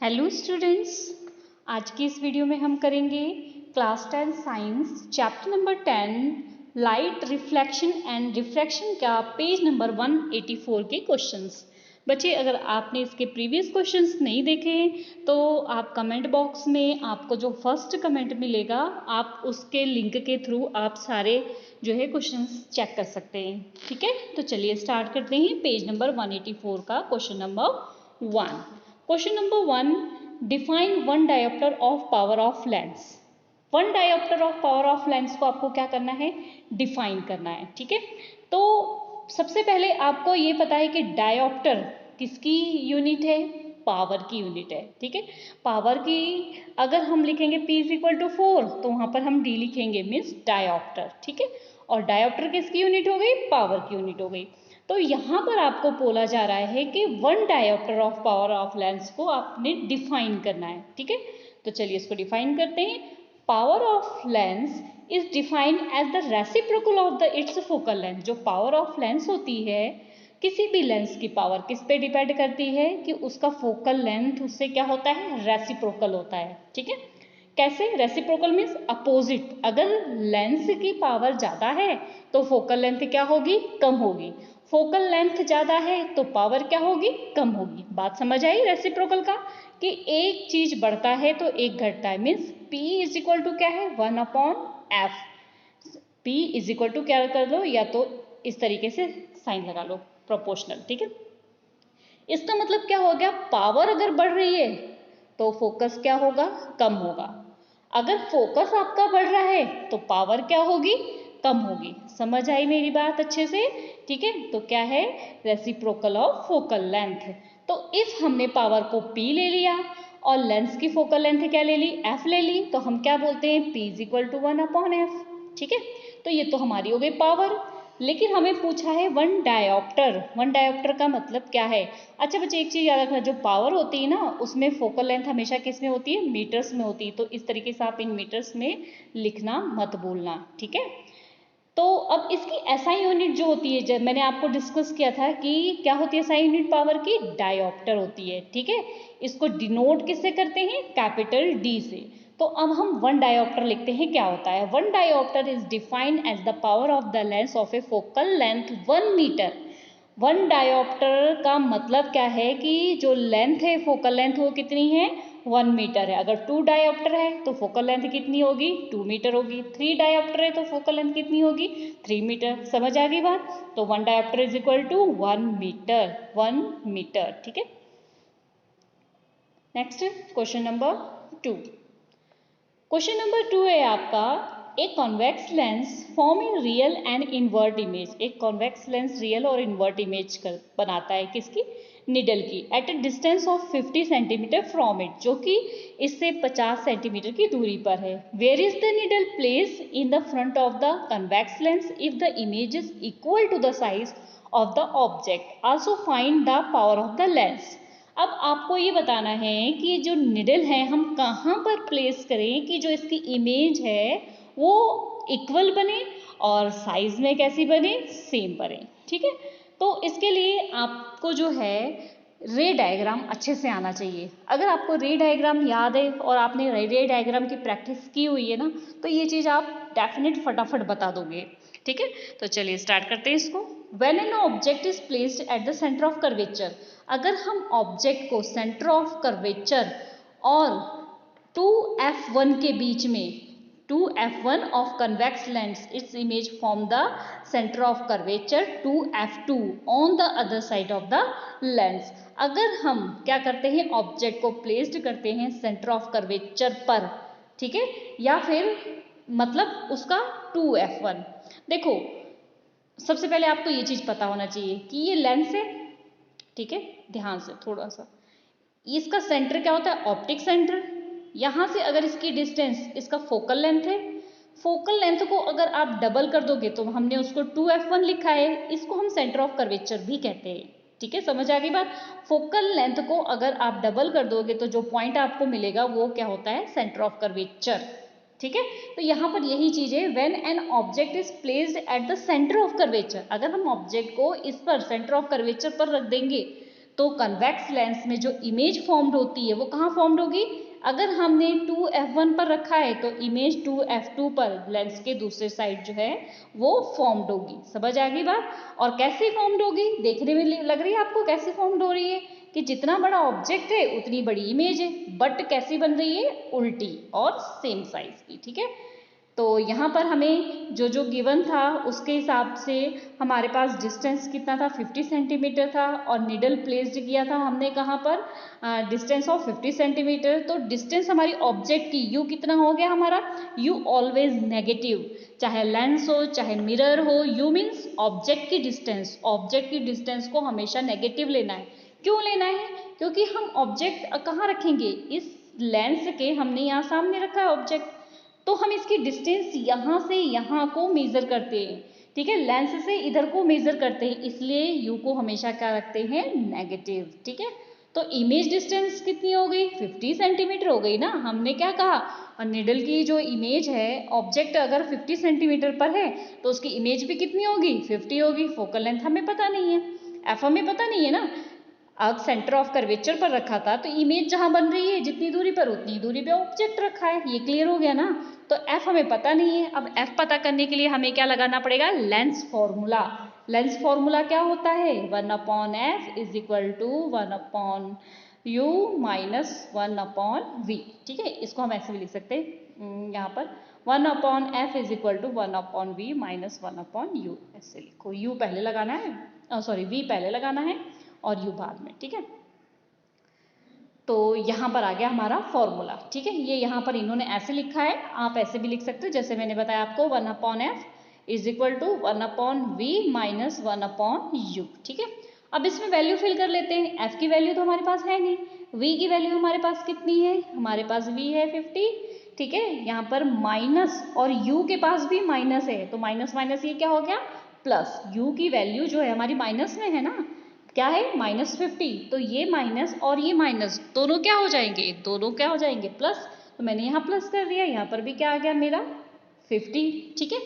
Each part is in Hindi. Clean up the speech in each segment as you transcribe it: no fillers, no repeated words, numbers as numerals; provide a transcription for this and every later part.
हेलो स्टूडेंट्स, आज की इस वीडियो में हम करेंगे class 10 science chapter number 10 light reflection and refraction का पेज नंबर 184 के क्वेश्चंस। बच्चे, अगर आपने इसके प्रीवियस क्वेश्चंस नहीं देखे तो आप कमेंट बॉक्स में आपको जो फर्स्ट कमेंट मिलेगा आप उसके लिंक के थ्रू आप सारे जो है क्वेश्चंस चेक कर सकते हैं। ठीक है, तो चलिए स्टार्ट करते हैं पेज नंबर 184 का question number 1। Question number 1, define one dioptre of power of lens. One dioptre of power of lens को आपको क्या करना है, डिफाइन करना है। ठीक है, तो सबसे पहले आपको ये पता है कि डायोप्टर किसकी यूनिट है, पावर की यूनिट है। ठीक है, पावर की अगर हम लिखेंगे P इज इक्वल टू 4 तो वहां पर हम D लिखेंगे, मीन्स डायोप्टर। ठीक है, और डायोप्टर किसकी यूनिट हो गई, पावर की यूनिट हो गई। तो यहाँ पर आपको बोला जा रहा है कि one dioptre of power of lens को आपने डिफाइन करना है। ठीक है, तो चलिए इसको डिफाइन करते हैं। Power of lens is defined as the reciprocal of the its focal length. जो पावर ऑफ लेंस होती है, किसी भी लेंस की पावर किस पे डिपेंड करती है कि उसका फोकल लेंथ उससे क्या होता है, रेसिप्रोकल होता है। ठीक है, कैसे रेसिप्रोकल मीन्स अपोजिट। अगर लेंस की पावर ज़्यादा है तो फोकल लेंथ क्या होगी, कम होगी। फोकल लेंथ ज़्यादा है तो पावर क्या होगी, कम होगी। बात समझ आई रेसिप्रोकल का, कि एक चीज़ बढ़ता है तो एक घटता है। Means P is equal to क्या है, 1/F। P is equal to क्या कर लो, या तो इस तरीके से साइन लगा लो, प्रोपोर्शनल। ठीक है, इसका मतलब क्या हो गया, पावर अगर बढ़ रही है तो फोकस क्या होगा, कम होगा। अगर फोकस आपका बढ़ रहा है तो पावर क्या होगी, कम होगी। समझ आई मेरी बात अच्छे से। ठीक है, तो क्या है, रेसिप्रोकल ऑफ फोकल लेंथ। तो इफ हमने पावर को P ले लिया और लेंस की फोकल लेंथ क्या ले ली, F ले ली, तो हम क्या बोलते हैं, P is equal to 1/F। ठीक है, तो ये तो हमारी हो गई पावर। लेकिन हमें पूछा है वन डायोप्टर। वन डायोप्टर का मतलब क्या है। अच्छा बच्चे, एक चीज़ याद रखना, जो पावर होती है ना उसमें फोकल लेंथ हमेशा किस में होती है, मीटर्स में होती है। तो इस तरीके से आप इन मीटर्स में लिखना मत भूलना। ठीक है, तो अब इसकी एसआई यूनिट जो होती है, जब मैंने आपको डिस्कस किया था कि क्या होती है एसआई यूनिट पावर की, डायोप्टर होती है। ठीक है, इसको डिनोट किससे करते हैं, कैपिटल डी से। तो अब हम वन डायोप्टर लिखते हैं, क्या होता है, one dioptre is defined as the power of the lens of a focal length 1 metre. One dioptre का मतलब क्या है कि जो लेंथ है, फोकल लेंथ वो कितनी है, 1 मीटर है। अगर 2 डायोप्टर है तो फोकल लेंथ कितनी होगी, 2 मीटर होगी। 3 डायोप्टर है तो फोकल लेंथ कितनी होगी, 3 मीटर। समझ आ गई बात। तो 1 dioptre is equal to 1 metre, 1 metre. ठीक है, next question number 2। Question number 2 है आपका, एक convex lens form in real and invert image. एक कॉन्वेक्स लेंस रियल और इनवर्ट इमेज बनाता है, किसकी, निडल की, at a distance of 50 centimetre from it, जो कि इससे 50 सेंटीमीटर की दूरी पर है। Where is the needle place in the front of the convex lens if the image is equal to the size of the object, also find the power of the lens. अब आपको ये बताना है कि जो निडल है हम कहाँ पर प्लेस करें कि जो इसकी इमेज है वो इक्वल बने और साइज में कैसी बने, सेम बने। ठीक है, तो इसके लिए आपको जो है रे डायग्राम अच्छे से आना चाहिए। अगर आपको रे डायग्राम याद है और आपने रे डायग्राम की प्रैक्टिस की हुई है ना, तो ये चीज़ आप डेफिनेट फटाफट बता दोगे। ठीक है, तो चलिए स्टार्ट करते हैं इसको। When an object is placed at the center of curvature, अगर हम ऑब्जेक्ट को सेंटर ऑफ कर्वेचर और 2f1 के बीच में, 2f1 of convex lens its image form the center of curvature 2f2 on the other side of the lens। अगर हम क्या करते हैं, ऑब्जेक्ट को प्लेस्ड करते हैं सेंटर ऑफ कर्वेचर पर, ठीक है, या फिर मतलब उसका 2f1। देखो, सबसे पहले आपको ये चीज़ पता होना चाहिए कि ये लेंस है। ठीक है, ध्यान से थोड़ा सा, इसका सेंटर क्या होता है, ऑप्टिक सेंटर। यहाँ से अगर इसकी डिस्टेंस इसका फोकल लेंथ है, फोकल लेंथ को अगर आप डबल कर दोगे तो हमने उसको 2f1 लिखा है, इसको हम सेंटर ऑफ कर्वेचर भी कहते हैं। ठीक है, समझ आ गई बात। फोकल लेंथ को अगर आप डबल कर दोगे तो जो पॉइंट आपको मिलेगा वो क्या होता है, सेंटर ऑफ कर्वेचर। ठीक है, तो यहाँ पर यही चीज है, when an object is placed at the centre of curvature, अगर हम ऑब्जेक्ट को इस पर सेंटर ऑफ कर्वेचर पर रख देंगे तो कन्वेक्स लेंस में जो इमेज फॉर्म्ड होती है वो कहाँ फॉर्म्ड होगी? अगर हमने 2f1 पर रखा है तो इमेज 2f2 पर लेंस के दूसरे साइड जो है वो फॉर्म्ड होगी। समझ आ गई बात? और कैसे फॉर्म्ड होगी? देखने में लग रही है आपको कैसे फॉर्म्ड हो रही है कि जितना बड़ा ऑब्जेक्ट है उतनी बड़ी इमेज है, बट कैसी बन रही है? उल्टी और सेम साइज की। ठीक है, तो यहाँ पर हमें जो जो गिवन था उसके हिसाब से हमारे पास डिस्टेंस कितना था? 50 सेंटीमीटर था, और निडल प्लेस्ड किया था हमने कहाँ पर? Distance of 50 centimetre. तो डिस्टेंस हमारी ऑब्जेक्ट की यू कितना हो गया हमारा? यू ऑलवेज नेगेटिव, चाहे लेंस हो चाहे मिरर हो, यू मीन्स ऑब्जेक्ट की डिस्टेंस। ऑब्जेक्ट की डिस्टेंस को हमेशा नेगेटिव लेना है। क्यों लेना है? क्योंकि हम ऑब्जेक्ट कहाँ रखेंगे? इस लेंस के हमने यहाँ सामने रखा है ऑब्जेक्ट, तो हम इसकी डिस्टेंस यहाँ से यहाँ को मेजर करते हैं। ठीक है, लेंस से इधर को मेजर करते हैं, इसलिए यू को हमेशा क्या रखते हैं? नेगेटिव। ठीक है, तो इमेज डिस्टेंस कितनी हो गई? 50 सेंटीमीटर हो गई ना। हमने क्या कहा? और निडल की जो इमेज है, ऑब्जेक्ट अगर 50 सेंटीमीटर पर है तो उसकी इमेज भी कितनी होगी? 50 होगी। फोकल लेंथ हमें पता नहीं है, एफ हमें पता नहीं है ना। अब सेंटर ऑफ कर्वेचर पर रखा था तो इमेज जहां बन रही है जितनी दूरी पर उतनी दूरी पे ऑब्जेक्ट रखा है। ये क्लियर हो गया ना। तो एफ हमें पता नहीं है। अब एफ पता करने के लिए हमें क्या लगाना पड़ेगा? Lens formula. लेंस फॉर्मूला क्या होता है? 1/f is equal to 1/u minus 1/v। ठीक है, इसको हम ऐसे भी लिख सकते हैं यहाँ पर 1/f is equal to 1/v minus 1/u। ऐसे लिखो, u पहले लगाना है, सॉरी v पहले लगाना है और u बाद में। ठीक है, तो यहाँ पर आ गया हमारा फॉर्मूला। ठीक है, ये यहाँ पर इन्होंने ऐसे लिखा है, आप ऐसे भी लिख सकते हो जैसे मैंने बताया आपको 1/f is equal to 1/v minus 1/u। ठीक है, अब इसमें वैल्यू फिल कर लेते हैं। f की वैल्यू तो हमारे पास है नहीं, v की वैल्यू हमारे पास कितनी है? हमारे पास v है 50। ठीक है, यहाँ पर माइनस, और u के पास भी माइनस है, तो माइनस माइनस ये क्या हो गया? प्लस। u की वैल्यू जो है हमारी माइनस में है ना, क्या है? -50। तो ये माइनस और ये माइनस दोनों क्या हो जाएंगे? दोनों क्या हो जाएंगे? प्लस। तो मैंने यहाँ प्लस कर दिया, यहाँ पर भी क्या आ गया मेरा? 50। ठीक है,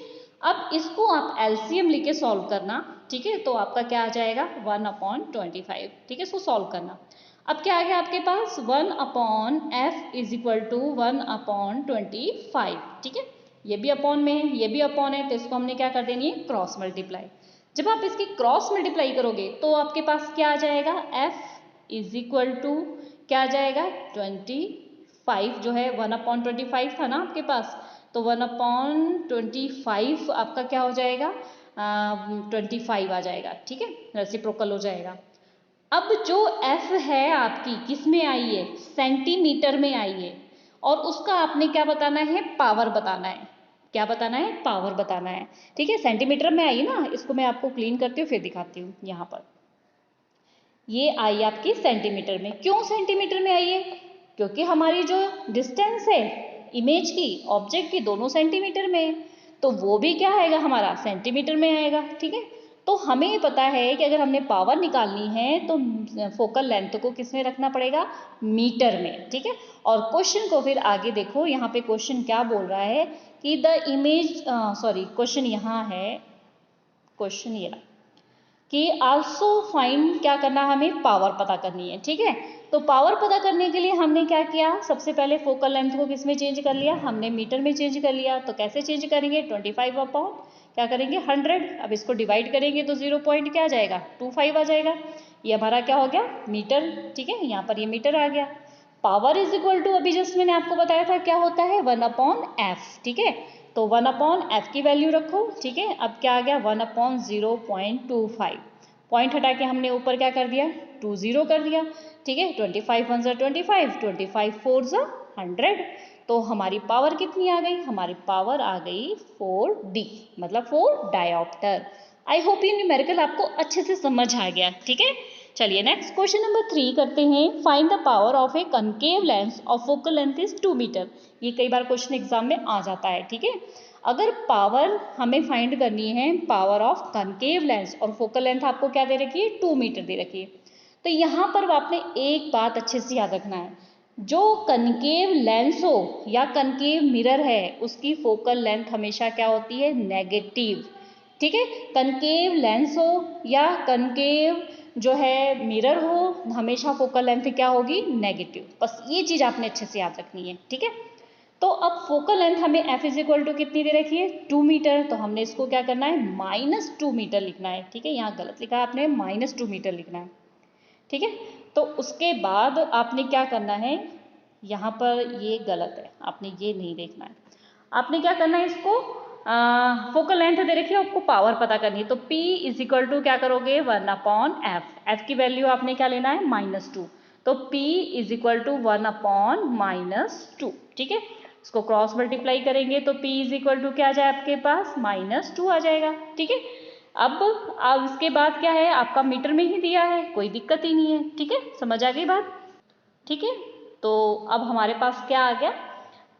अब इसको आप एलसीएम लेके सॉल्व करना। ठीक है, तो आपका क्या आ जाएगा? 1/25। ठीक है, इसको सॉल्व करना। अब क्या आ गया आपके पास? 1/f is equal to 1/25। ठीक है, ये भी अपॉन में है, ये भी अपॉन है, तो इसको हमने क्या कर देनी है? Cross multiply. जब आप इसकी क्रॉस मल्टीप्लाई करोगे तो आपके पास क्या आ जाएगा? f इज इक्वल टू क्या आ जाएगा? 25 जो है 1/25 था ना आपके पास, तो 1/25 आपका क्या हो जाएगा? 25 आ जाएगा। ठीक है, रेसिप्रोकल हो जाएगा। अब जो f है आपकी किस में आई है? सेंटीमीटर में आई है, और उसका आपने क्या बताना है? पावर बताना है। क्या बताना है? पावर बताना है। ठीक है, सेंटीमीटर में आई ना, इसको मैं आपको क्लीन करती हूँ फिर दिखाती हूँ। यहाँ पर ये आई आपकी सेंटीमीटर में। क्यों सेंटीमीटर में आई है? क्योंकि हमारी जो डिस्टेंस है इमेज की, ऑब्जेक्ट की, दोनों सेंटीमीटर में है, तो वो भी क्या आएगा हमारा? सेंटीमीटर में आएगा। ठीक है, तो हमें पता है कि अगर हमने पावर निकालनी है तो फोकल लेंथ को किस में रखना पड़ेगा? मीटर में। ठीक है, और क्वेश्चन को फिर आगे देखो, यहाँ पे क्वेश्चन क्या बोल रहा है कि द इमेज, सॉरी क्वेश्चन यहाँ है, क्वेश्चन ये कि आल्सो फाइंड, क्या करना हमें? पावर पता करनी है। ठीक है, तो पावर पता करने के लिए हमने क्या किया? सबसे पहले फोकल लेंथ को किस में चेंज कर लिया? हमने मीटर में चेंज कर लिया। तो कैसे चेंज करेंगे? 25 अपॉन क्या करेंगे? 100। अब इसको डिवाइड करेंगे तो 0 पॉइंट क्या आ जाएगा? 25 आ जाएगा। ये हमारा क्या हो गया? मीटर। ठीक है, यहाँ पर ये मीटर आ गया। पावर इज इक्वल टू, अभी जस्ट मैंने आपको बताया था क्या होता है? 1/f। ठीक है, तो 1/f की वैल्यू रखो। ठीक है, अब क्या आ गया? 1/0.25। पॉइंट हटा के हमने ऊपर क्या कर दिया? 20 कर दिया। ठीक है, 25 1 ज़ा 25, 25 4 ज़ा 100। तो हमारी पावर कितनी आ गई? हमारी पावर आ गई 4d, मतलब 4 डायोप्टर। आई होप ये न्यूमेरिकल आपको अच्छे से समझ आ गया। ठीक है, चलिए नेक्स्ट क्वेश्चन नंबर 3 करते हैं। Find the power of a concave lens of focal length is 2 metre. ये कई बार क्वेश्चन एग्जाम में आ जाता है। ठीक है, अगर पावर हमें फाइंड करनी है, पावर ऑफ कनकेव लेंस, और फोकल लेंथ आपको क्या दे रखी है? 2 मीटर दे रखी है, तो यहाँ पर आपने एक बात अच्छे से याद रखना है, जो कनकेव लेंस हो या कनकेव मिरर है उसकी फोकल लेंथ हमेशा क्या होती है? नेगेटिव। ठीक है, कनकेव लेंस हो या कनकेव जो है मिरर हो हमेशा फोकल लेंथ क्या होगी, नेगेटिव। बस ये चीज़ आपने अच्छे से याद रखनी है, ठीक है। तो अब फोकल लेंथ हमें f इज इक्वल टू कितनी दे रखी है, 2 मीटर, तो हमने इसको क्या करना है, -2 मीटर लिखना है, ठीक है। यहाँ गलत लिखा है आपने, -2 मीटर लिखना है, ठीक है। तो उसके बाद आपने क्या करना है, यहाँ पर ये गलत है, आपने ये नहीं देखना है। आपने क्या करना है, इसको फोकल लेंथ दे रखी है, आपको पावर पता करनी है। तो P इज इक्वल टू क्या करोगे, 1/f। f की वैल्यू आपने क्या लेना है, -2। तो P इज इक्वल टू 1/-2, ठीक है। इसको क्रॉस मल्टीप्लाई करेंगे तो P इज इक्वल टू क्या आ जाए आपके पास, -2 आ जाएगा, ठीक है। अब इसके बाद क्या है, आपका मीटर में ही दिया है, कोई दिक्कत ही नहीं है, ठीक है। समझ आ गई बात, ठीक है। तो अब हमारे पास क्या आ गया,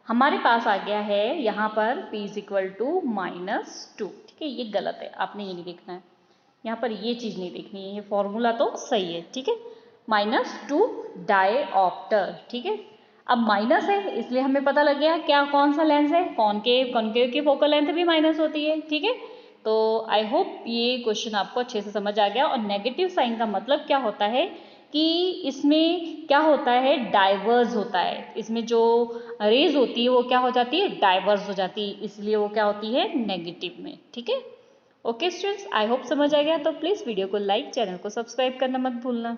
हमारे पास आ गया है यहाँ पर P इज इक्वल टू -2, ठीक है। ये गलत है, आपने ये नहीं देखना है, यहाँ पर ये चीज़ नहीं देखनी है, ये फॉर्मूला तो सही है, ठीक है। -2 डायऑप्टर, ठीक है। अब माइनस है इसलिए हमें पता लग गया क्या, कौन सा लेंस है, कॉनकेव की फोकल लेंथ भी माइनस होती है, ठीक है। तो आई होप ये क्वेश्चन आपको अच्छे से समझ आ गया। और नेगेटिव साइन का मतलब क्या होता है कि इसमें क्या होता है, डाइवर्स होता है, इसमें जो रेज होती है वो क्या हो जाती है, डाइवर्स हो जाती है, इसलिए वो क्या होती है, नेगेटिव में, ठीक है। ओके स्टूडेंट्स, आई होप समझ आ गया। तो प्लीज़ वीडियो को लाइक, चैनल को सब्सक्राइब करना मत भूलना।